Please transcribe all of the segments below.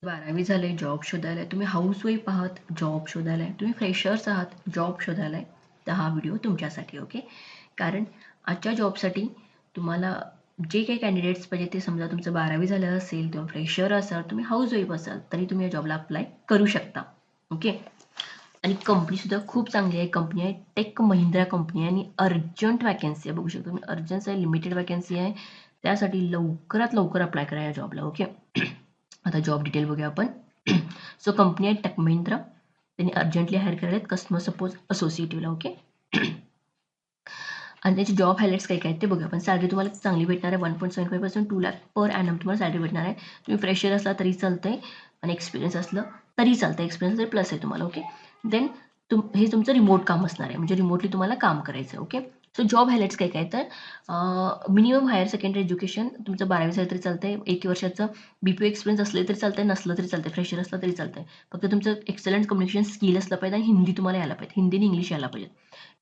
12वी झाले, जॉब शोधायला आहे, तुम्ही हाऊसवाईफ आहात, जॉब शोधायला आहे, तुम्ही फ्रेशर्स आहात, जॉब शोधायला आहे, तर हा व्हिडिओ तुमच्यासाठी. ओके. कारण आजच्या जॉबसाठी तुम्हाला जे काही कॅन्डिडेट्स पाहिजे ते, समजा तुमचं 12वी झालं असेल, किंवा फ्रेशर असाल, तुम्ही हाऊसवाईफ असाल, तरी तुम्ही या जॉबला अप्लाय करू शकता. ओके. आणि कंपनीसुद्धा खूप चांगली आहे. कंपनी आहे टेक महिंद्रा कंपनी आहे, आणि अर्जंट वॅकन्सी आहे. बघू शकता तुम्ही, अर्जंट आहे, लिमिटेड वॅकन्सी आहे. त्यासाठी लवकरात लवकर अप्लाय करा या जॉबला. ओके. आता जॉब डिटेल बघूया आपण. सो कंपनी आहे टेक महिंद्रा, त्यांनी अर्जंटली हायर करायला आहेत कस्टमर सपोर्ट असोसिएटिव्हला. ओके. आणि त्याची जॉब हायलाइट्स काय काय ते बघूया आपण. सॅलरी तुम्हाला चांगली भेटणार आहे, 1.75% 2 लाख पर ॲनम तुम्हाला सॅलरी भेटणार आहे. तुम्ही फ्रेशर असला तरी चालतंय, आणि एक्सपिरियन्स असलं तरी चालतं. एक्सपिरियन्स तरी प्लस आहे तुम्हाला. ओके. देन हे तुमचं रिमोट काम असणार आहे, म्हणजे रिमोटली तुम्हाला काम करायचं आहे. ओके. सो जॉब हायलाइट्स काय काय तर मिनिमम हायर सेकंडरी एज्युकेशन तुमचं 12वी झालं तरी चालतंय, 1 वर्षाचं BPO एक्सपिरियन्स असले तरी चालतंय, नसलं तरी चालतंय, फ्रेशर असलं तरी चालतंय. फक्त तुमचं एक्सलंट कम्युनिकेशन स्किल असलं पाहिजे, आणि हिंदी तुम्हाला यायला पाहिजे, हिंदी आणि इंग्लिश यायला पाहिजे.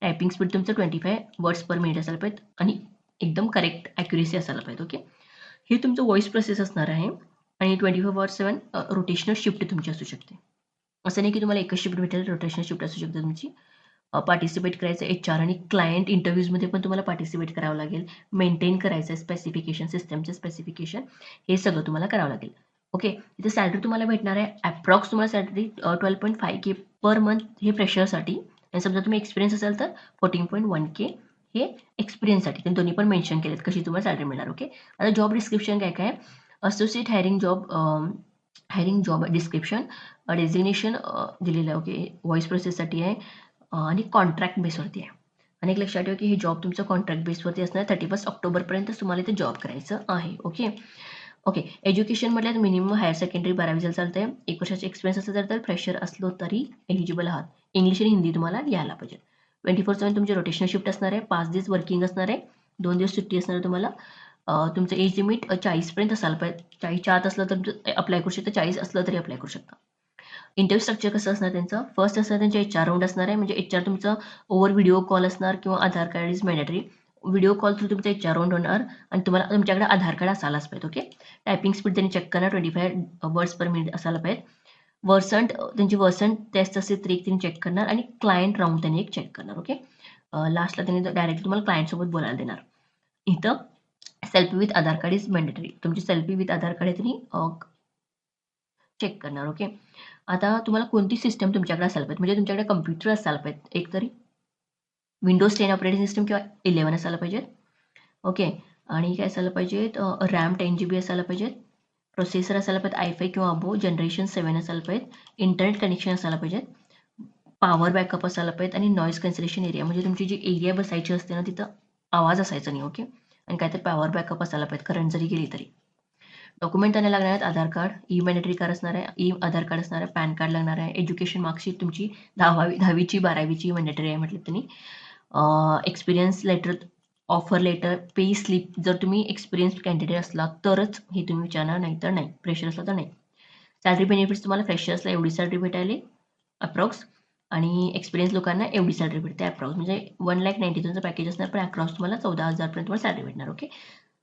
टायपिंग स्पीड तुमचं 25 वर्ड्स पर मिनिट असायला पाहिजे, आणि एकदम करेक्ट ॲक्युरेसी असायला पाहिजे. ओके. हे तुमचं व्हॉइस प्रोसेस असणार आहे, आणि 24/7 रोटेशनल शिफ्ट तुमची असू शकते. असं नाही की तुम्हाला एकच शिफ्ट भेटेल, रोटेशनल शिफ्ट असू शकते तुमची. पार्टिसिपेट करायचं HR आणि क्लायंट इंटरव्ह्यूजमध्ये पण तुम्हाला पार्टिसिपेट करावं लागेल. मेंटेन करायचं आहे स्पेसिफिकेशन, सिस्टमचे स्पेसिफिकेशन, हे सगळं तुम्हाला करावं लागेल. ओके. इथे सॅलरी तुम्हाला भेटणार आहे अप्रॉक्स, तुम्हाला सॅलरी 12.5K पर मंथ, हे फ्रेशरसाठी. आणि समजा तुम्ही एक्सपिरियन्स असाल तर 14.1K हे एक्सपिरियन्ससाठी. दोन्ही पण मेन्शन केलेत कशी तुम्हाला सॅलरी मिळणार. ओके. आता जॉब डिस्क्रिप्शन काय काय, associate hiring job description, designation दिलेलं आहे. ओके. व्हॉइस प्रोसेससाठी आहे, आणि कॉन्ट्रॅक्ट बेसवरती आहे. आणि एक लक्षात ठेवा की हे जॉब तुमचं कॉन्ट्रॅक्ट बेसवरती असणार. 31 ऑक्टोबरपर्यंत तुम्हाला इथे जॉब करायचं आहे. ओके. ओके. एज्युकेशन म्हटलं मिनिमम हायर सेकंडरी 12वी झालं चालतंय, 1 वर्षाचा एक्सपिरियन्स असेल तर फ्रेशर असलो तरी एलिजिबल आहात. इंग्लिश आणि हिंदी तुम्हाला यायला पाहिजे. 24/7 तुमची रोटेशनल शिफ्ट असणार आहे, 5 दिवस वर्किंग असणार आहे, 2 दिवस सुट्टी असणार आहे तुम्हाला. तुमचं एज लिमिट 40 पर्यंत असायला पाहिजे. 40च्या आत असलं तर अप्लाय करू शकता, 40 असलं तरी अप्लाय करू शकता. इंटरव्ह्यू स्ट्रक्चर कसं असणार त्यांचं, फर्स्ट असणार त्यांचे HR राऊंड असणार आहे, म्हणजे HR तुमचं ओव्हर व्हिडिओ कॉल असणार, किंवा Aadhaar card is mandatory. Video call through तुमचा HR राऊंड होणार, आणि तुम्हाला तुमच्याकडे आधार कार्ड असायलाच पाहिजे. ओके. टायपिंग स्पीड त्यांनी चेक करणार, 25 वर्ड्स पर मिनिट असायला पाहिजे. त्यांची वर्संट टेस्ट असते तरी त्यांनी चेक करणार, आणि क्लायंट राऊंड त्यांनी एक चेक करणार. ओके. लास्टला त्यांनी डायरेक्टली तुम्हाला क्लायंटसोबत बोलायला देणार. इथं selfie with Aadhaar card is mandatory, तुमची सेल्फी विथ आधार कार्ड आहे त्यांनी चेक करणार. ओके. आता तुम्हाला कोणती सिस्टम तुमच्याकडे असायला पाहिजे, म्हणजे तुमच्याकडे कम्प्युटर असायला पाहिजे एक तरी, Windows 10 ऑपरेटिंग सिस्टम किंवा 11 असायला पाहिजे. ओके. आणि काय असायला पाहिजेत, रॅम 10GB असायला पाहिजे, प्रोसेसर असायला पाहिजे i5 किंवा अबो, जनरेशन 7 असायला पाहिजे, इंटरनेट कनेक्शन असायला पाहिजे, पॉवर बॅकअप असायला पाहिजे, आणि नॉईज कॅन्सलेशन एरिया, म्हणजे तुमची जी एरिया बसायची असते ना तिथं आवाज असायचा नाही. ओके. आणि काय तर पॉवर बॅकअप असायला पाहिजे, करंट जरी गेली तरी. डॉक्युमेंट त्यांना लागणार आहेत, आधार कार्ड, मॅन्डेटरी कार्ड असणार आहे, आधार कार्ड असणार आहे, पॅन कार्ड लागणार आहे, एज्युकेशन मार्कशीट तुमची 10वीची 12वीची मॅन्डेटरी आहे म्हटलं त्यांनी. Experience letter, offer letter, pay slip, जर तुम्ही एक्सपिरियन्स कॅन्डिडेट असला तरच हे तुम्ही विचारणार, नाही तर नाही. फ्रेशर असला तर नाही. सॅलरी बेनिफिट्स तुम्हाला फ्रेशर्सला एवढी सॅलरी भेटायली अप्रॉक्स, आणि एक्सपिरियन्स लोकांना एवढी सॅलरी भेटते अप्रॉक्स, म्हणजे 1,90,000चं पॅकेज असणार, पण अक्रॉस तुम्हाला 14,000पर्यंत तुम्हाला सॅलरी भेटणार. ओके.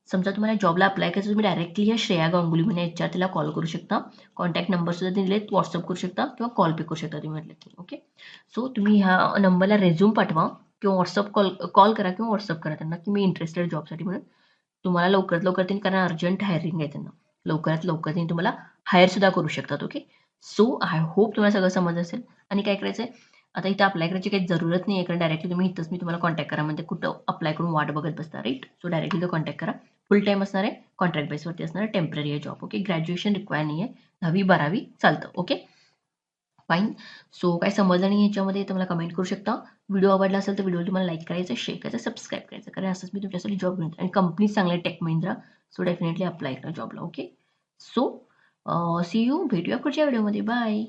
समजा तुम्हाला जॉबला अप्लाय करायचं, तुम्ही डायरेक्टली या श्रेया गांगुली म्हणजे HR तिला कॉल करू शकता. कॉन्टॅक्ट नंबर सुद्धा दिले, व्हॉट्सअप करू शकता, किंवा कॉल पे करू शकता तुम्ही म्हटलं. ओके. सो तुम्ही ह्या नंबरला रेझ्यूम पाठवा, किंवा व्हॉट्सअप कॉल करा, किंवा व्हॉट्सअप करा त्यांना की मी इंटरेस्टेड जॉबसाठी म्हणून. तुम्हाला लवकरात लवकर त्यांनी, कारण अर्जंट हायरिंग आहे त्यांना, लवकरात लवकर त्यांनी तुम्हाला हायर सुद्धा करू शकतात. ओके. सो आय होप तुम्हाला सगळं समज असेल. आणि काय करायचंय, आता इथं अप्लाय करायची काही जरूरत नाही आहे, कारण डायरेक्टली तुम्ही इथंच मी तुम्हाला कॉन्टॅक्ट करा म्हणजे कुठं अप्लाय करून वाट बघत बसता, राईट. सो डायरेक्टली तो कॉन्टॅक्ट करा. फुल टाईम असणार आहे, कॉन्ट्रॅक्ट बेसवरती असणार आहे, टेम्पररी आहे जॉब. ओके. ग्रॅज्युएशन रिक्वायर नाही आहे, 10वी-12वी चालतं. ओके. फाईन. सो काय समजलं नाही याच्यामध्ये तर मला कमेंट करू शकता. व्हिडिओ आवडला असेल तर व्हिडिओ तुम्हाला लाईक करायचं, शेअर करायचं, सबस्क्राईब करायचं, कारण असंच मी तुमच्यासाठी जॉब घेऊन, आणि कंपनी चांगली tech Mahindra. So definitely apply करा जॉबला. ओके. सो सी यू, भेटूया पुढच्या व्हिडिओमध्ये. बाय.